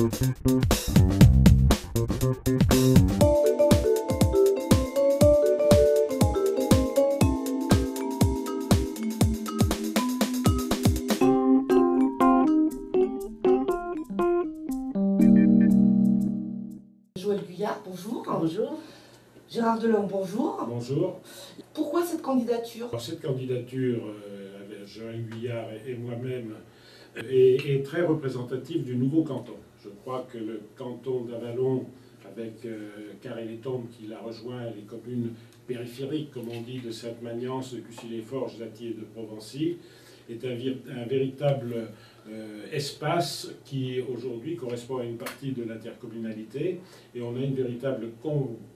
Joël Guyard, bonjour. Bonjour. Gérard Delhomme, bonjour. Bonjour. Pourquoi cette candidature? Alors, cette candidature, avec Joël Guyard et moi-même, est très représentative du nouveau canton. Je crois que le canton d'Avallon, avec Carré-les-Tombes qui l'a rejoint, les communes périphériques, comme on dit, de Sainte-Magnance, de Cussy-les-Forges, d'Attier et de Provency, est un véritable espace qui aujourd'hui correspond à une partie de l'intercommunalité et on a une véritable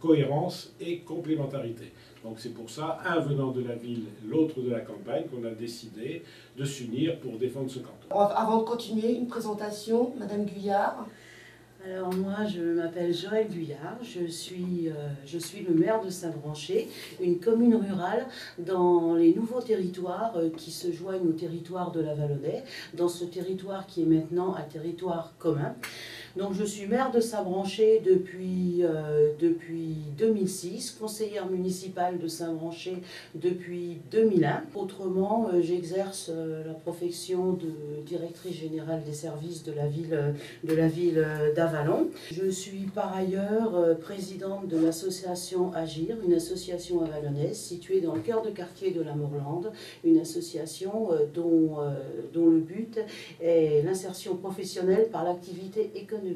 cohérence et complémentarité. Donc c'est pour ça, un venant de la ville, l'autre de la campagne, qu'on a décidé de s'unir pour défendre ce canton. Avant de continuer, une présentation, Madame Guyard. Alors moi, je m'appelle Joël Guyard, je suis le maire de Saint-Branché, une commune rurale dans les nouveaux territoires qui se joignent au territoire de la Vallonnais, dans ce territoire qui est maintenant un territoire commun. Donc je suis maire de Saint-Branché depuis 2006, conseillère municipale de Saint-Branché depuis 2001. Autrement, j'exerce la profession de directrice générale des services de la ville d'Avallon. Je suis par ailleurs présidente de l'association Agir, une association avallonnaise située dans le cœur de quartier de la Morlande, une association dont le but est l'insertion professionnelle par l'activité économique.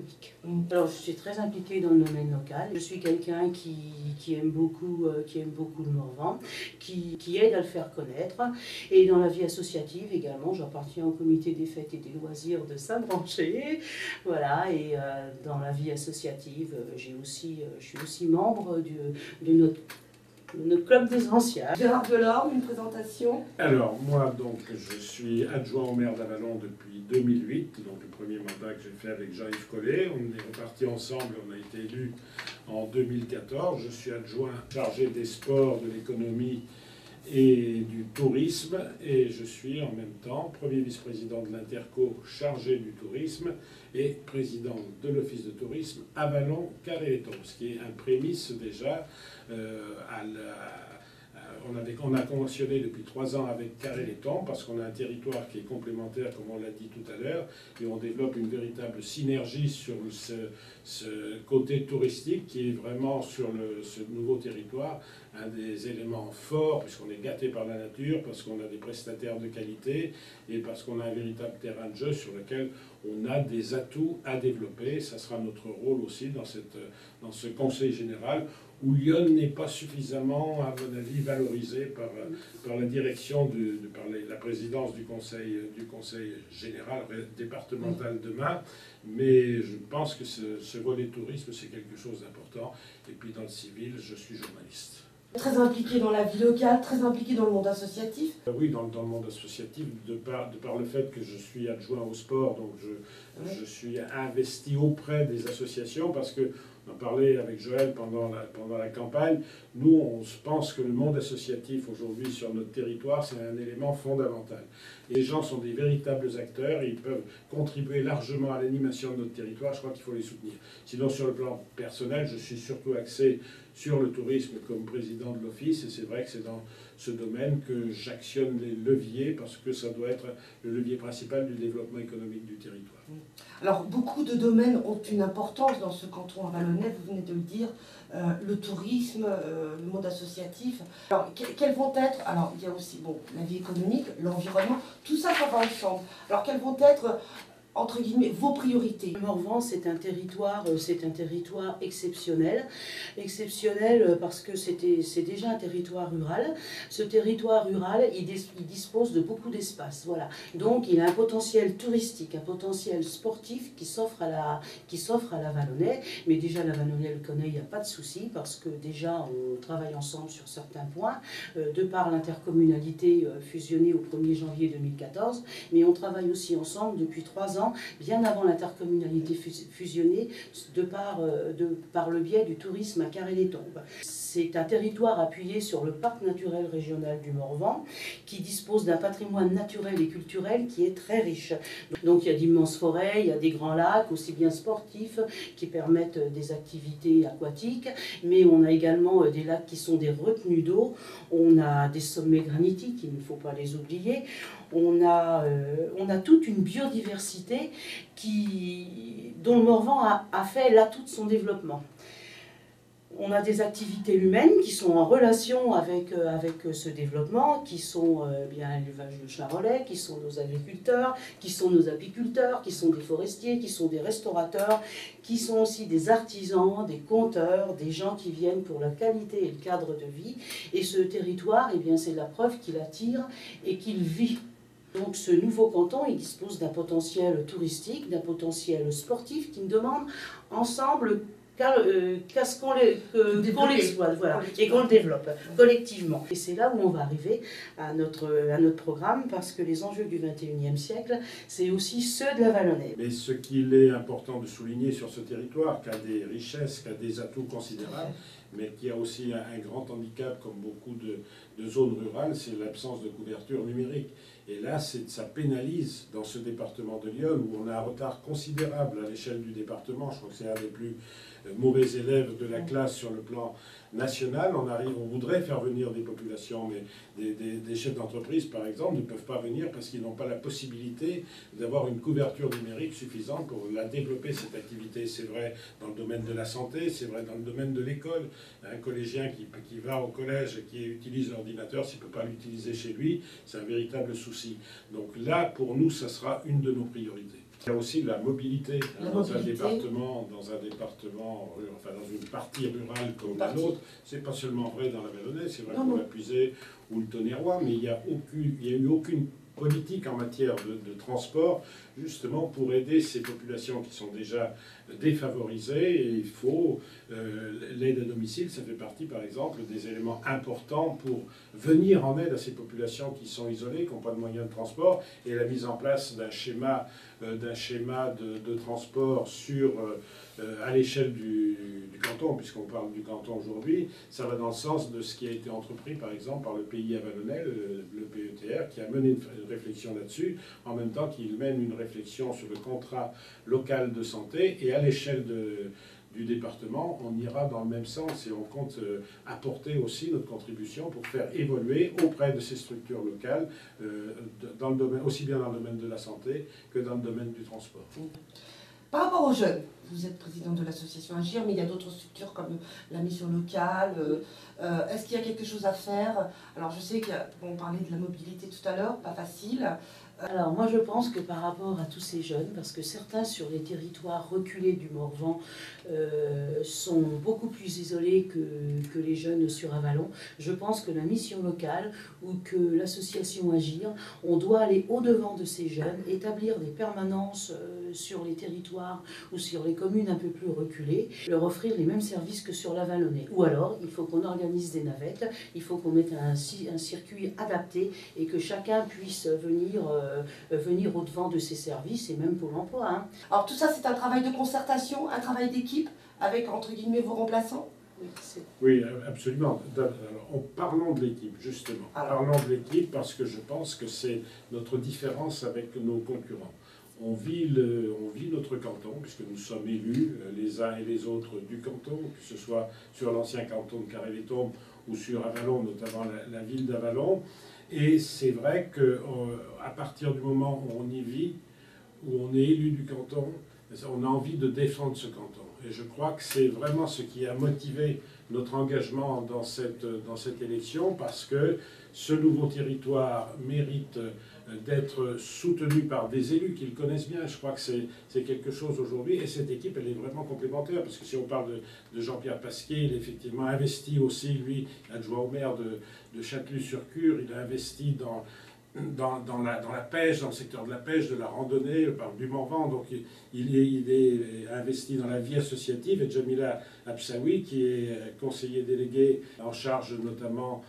Alors je suis très impliquée dans le domaine local. Je suis quelqu'un qui aime beaucoup le Morvan, qui aide à le faire connaître. Et dans la vie associative également, j'appartiens au comité des fêtes et des loisirs de Saint-Branché. Voilà, et dans la vie associative, je suis aussi membre de notre club des anciens. Gérard Delhomme, une présentation. Alors, moi, donc, je suis adjoint au maire d'Avallon depuis 2008, donc le premier mandat que j'ai fait avec Jean-Yves Collet. On est repartis ensemble, on a été élus en 2014. Je suis adjoint chargé des sports, de l'économie et du tourisme, et je suis en même temps premier vice-président de l'Interco chargé du tourisme et président de l'Office de tourisme Avallon Carré-les-Tombes, ce qui est un prémisse déjà on a conventionné depuis 3 ans avec Carré-les-Tombes parce qu'on a un territoire qui est complémentaire, comme on l'a dit tout à l'heure, et on développe une véritable synergie sur ce côté touristique qui est vraiment sur ce nouveau territoire un des éléments forts, puisqu'on est gâté par la nature, parce qu'on a des prestataires de qualité et parce qu'on a un véritable terrain de jeu sur lequel on a des atouts à développer. Ça sera notre rôle aussi dans ce conseil général où Lyon n'est pas suffisamment, à mon avis, valorisé par la direction, par la présidence du conseil général départemental demain. Mais je pense que ce volet tourisme, c'est quelque chose d'important. Et puis dans le civil, je suis journaliste. Très impliqué dans la vie locale, très impliqué dans le monde associatif. Oui, dans le monde associatif, de par le fait que je suis adjoint au sport, donc je suis investi auprès des associations parce que on en parlait avec Joël pendant la campagne. Nous, on pense que le monde associatif aujourd'hui sur notre territoire, c'est un élément fondamental. Et les gens sont des véritables acteurs et ils peuvent contribuer largement à l'animation de notre territoire. Je crois qu'il faut les soutenir. Sinon, sur le plan personnel, je suis surtout axé sur le tourisme comme président de l'Office. Et c'est vrai que c'est dans ce domaine que j'actionne les leviers parce que ça doit être le levier principal du développement économique du territoire. Alors, beaucoup de domaines ont une importance dans ce canton avallonnais, vous venez de le dire, le tourisme, le monde associatif. Alors, quels vont être, alors il y a aussi la vie économique, l'environnement, tout ça, ça va ensemble. Alors, quels vont être, entre guillemets, vos priorités? Le Morvan, c'est un territoire exceptionnel. Parce que c'est déjà un territoire rural. Ce territoire rural, il dispose de beaucoup d'espace. Voilà. Donc, il a un potentiel touristique, un potentiel sportif qui s'offre à la Vallonnais. Mais déjà, la Vallonnais le connaît, il n'y a pas de souci, parce que déjà, on travaille ensemble sur certains points, de par l'intercommunalité fusionnée au 1er janvier 2014. Mais on travaille aussi ensemble depuis 3 ans ans, bien avant l'intercommunalité fusionnée, par le biais du tourisme à Carré-les-Tombes. C'est un territoire appuyé sur le parc naturel régional du Morvan, qui dispose d'un patrimoine naturel et culturel qui est très riche. Donc il y a d'immenses forêts, il y a des grands lacs, aussi bien sportifs, qui permettent des activités aquatiques, mais on a également des lacs qui sont des retenues d'eau, on a des sommets granitiques, il ne faut pas les oublier, on a toute une biodiversité dont le Morvan a fait l'atout de son développement. On a des activités humaines qui sont en relation avec ce développement, qui sont bien l'élevage de charolais, qui sont nos agriculteurs, qui sont nos apiculteurs, qui sont des forestiers, qui sont des restaurateurs, qui sont aussi des artisans, des conteurs, des gens qui viennent pour la qualité et le cadre de vie. Et ce territoire, eh bien, c'est la preuve qu'il attire et qu'il vit. Donc ce nouveau canton, il dispose d'un potentiel touristique, d'un potentiel sportif qui nous demande ensemble qu'on l'exploite, voilà, et qu'on le développe collectivement. Et c'est là où on va arriver à notre programme, parce que les enjeux du XXIe siècle, c'est aussi ceux de la Vallonnaise. Mais ce qu'il est important de souligner sur ce territoire, qui a des richesses, qui a des atouts considérables, mais qui a aussi un grand handicap, comme beaucoup de zones rurales, c'est l'absence de couverture numérique. Et là, ça pénalise dans ce département de Lyon, où on a un retard considérable à l'échelle du département. Je crois que c'est un des plus mauvais élèves de la classe sur le plan national. On voudrait faire venir des populations, mais des chefs d'entreprise, par exemple, ne peuvent pas venir parce qu'ils n'ont pas la possibilité d'avoir une couverture numérique suffisante pour la développer, cette activité. C'est vrai dans le domaine de la santé, c'est vrai dans le domaine de l'école. Un collégien qui va au collège et qui utilise l'ordinateur, s'il ne peut pas l'utiliser chez lui, c'est un véritable souci. Donc là, pour nous, ça sera une de nos priorités. Il y a aussi la mobilité, dans un département, enfin dans une partie rurale comme la nôtre. C'est pas seulement vrai dans la Vallonnaise, c'est vrai pour la Puisée ou le Tonnerrois, mais il n'y a eu aucune politique en matière de transport, justement pour aider ces populations qui sont déjà défavorisées. Et il faut l'aide à domicile, ça fait partie par exemple des éléments importants pour venir en aide à ces populations qui sont isolées, qui n'ont pas de moyens de transport, et la mise en place d'un schéma de transport à l'échelle du canton, puisqu'on parle du canton aujourd'hui. Ça va dans le sens de ce qui a été entrepris par exemple par le pays avallonnais, le PETR, qui a mené une réflexion là-dessus, en même temps qu'il mène une réflexion sur le contrat local de santé. Et à l'échelle du département, on ira dans le même sens et on compte apporter aussi notre contribution pour faire évoluer auprès de ces structures locales, aussi bien dans le domaine de la santé que dans le domaine du transport. Par rapport aux jeunes, vous êtes président de l'association Agir, mais il y a d'autres structures comme la mission locale. Est-ce qu'il y a quelque chose à faire? Alors je sais qu'on parlait de la mobilité tout à l'heure, pas facile. Alors moi je pense que par rapport à tous ces jeunes, parce que certains sur les territoires reculés du Morvan sont beaucoup plus isolés que les jeunes sur Avallon, je pense que la mission locale ou que l'association Agir, on doit aller au-devant de ces jeunes, établir des permanences sur les territoires ou sur les communes un peu plus reculées, leur offrir les mêmes services que sur la Vallonnaise. Ou alors il faut qu'on organise des navettes, il faut qu'on mette un circuit adapté et que chacun puisse venir au-devant de ces services, et même pour l'emploi. Hein. Alors tout ça, c'est un travail de concertation, un travail d'équipe, avec, entre guillemets, vos remplaçants? Oui, absolument. Alors, parlons de l'équipe, justement. Parlons de l'équipe parce que je pense que c'est notre différence avec nos concurrents. On vit notre canton, puisque nous sommes élus, les uns et les autres du canton, que ce soit sur l'ancien canton de Carré-les-Tombes ou sur Avallon, notamment la ville d'Avallon. Et c'est vrai qu'à partir du moment où on y vit, où on est élu du canton, on a envie de défendre ce canton. Et je crois que c'est vraiment ce qui a motivé notre engagement dans cette élection, parce que ce nouveau territoire mérite d'être soutenu par des élus qui le connaissent bien. Je crois que c'est quelque chose aujourd'hui, et cette équipe, elle est vraiment complémentaire, parce que si on parle de Jean-Pierre Pasquier, il a effectivement investi aussi, lui, adjoint au maire de Châtelus-sur-Cure, il a investi dans la pêche, dans le secteur de la pêche, de la randonnée, par du Morvan. Donc il est investi dans la vie associative. Et Jamila Absaoui, qui est conseiller délégué en charge notamment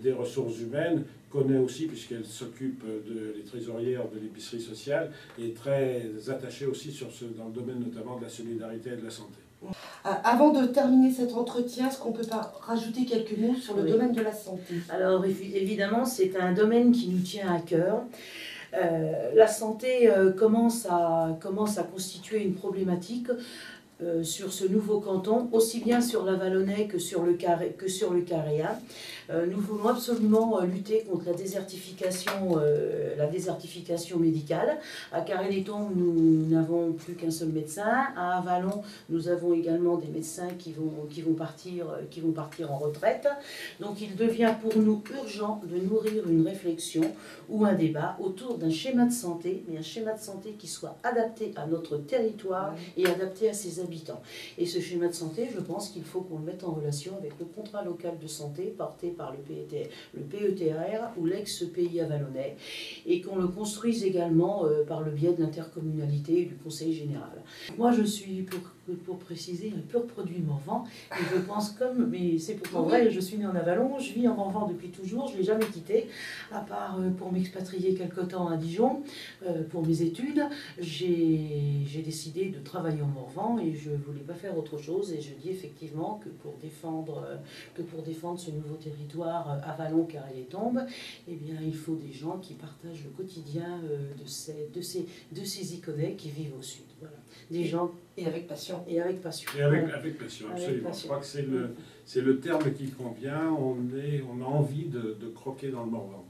des ressources humaines, connaît aussi, puisqu'elle s'occupe les trésorières de l'épicerie sociale, et est très attachée aussi dans le domaine notamment de la solidarité et de la santé. Avant de terminer cet entretien, est-ce qu'on peut pas rajouter quelques mots sur le domaine de la santé? Alors évidemment, c'est un domaine qui nous tient à cœur. La santé commence à constituer une problématique sur ce nouveau canton, aussi bien sur l'Avallonnais que sur le Caréa. Nous voulons absolument lutter contre la désertification médicale. À Carré-les-Tombes, nous n'avons plus qu'un seul médecin. À Avallon, nous avons également des médecins qui vont partir en retraite. Donc il devient pour nous urgent de nourrir une réflexion ou un débat autour d'un schéma de santé, mais un schéma de santé qui soit adapté à notre territoire et adapté à ses habitants. Et ce schéma de santé, je pense qu'il faut qu'on le mette en relation avec le contrat local de santé porté par le PETR ou l'ex-pays avallonnais, et qu'on le construise également par le biais de l'intercommunalité et du conseil général. Moi, je suis, pour préciser, un pur produit Morvan, et je pense mais c'est pourtant vrai, je suis née en Avallon, je vis en Morvan depuis toujours, je ne l'ai jamais quitté, à part pour m'expatrier quelque temps à Dijon, pour mes études. J'ai décidé de travailler en Morvan et je ne voulais pas faire autre chose, et je dis effectivement que pour défendre ce nouveau territoire Avallon Carré-les-Tombes, eh bien, il faut des gens qui partagent le quotidien de ces Iconais qui vivent au sud. Voilà. Des gens et avec passion. Et avec passion, absolument. Je crois que c'est le terme qui convient. On a envie de croquer dans le Morvan.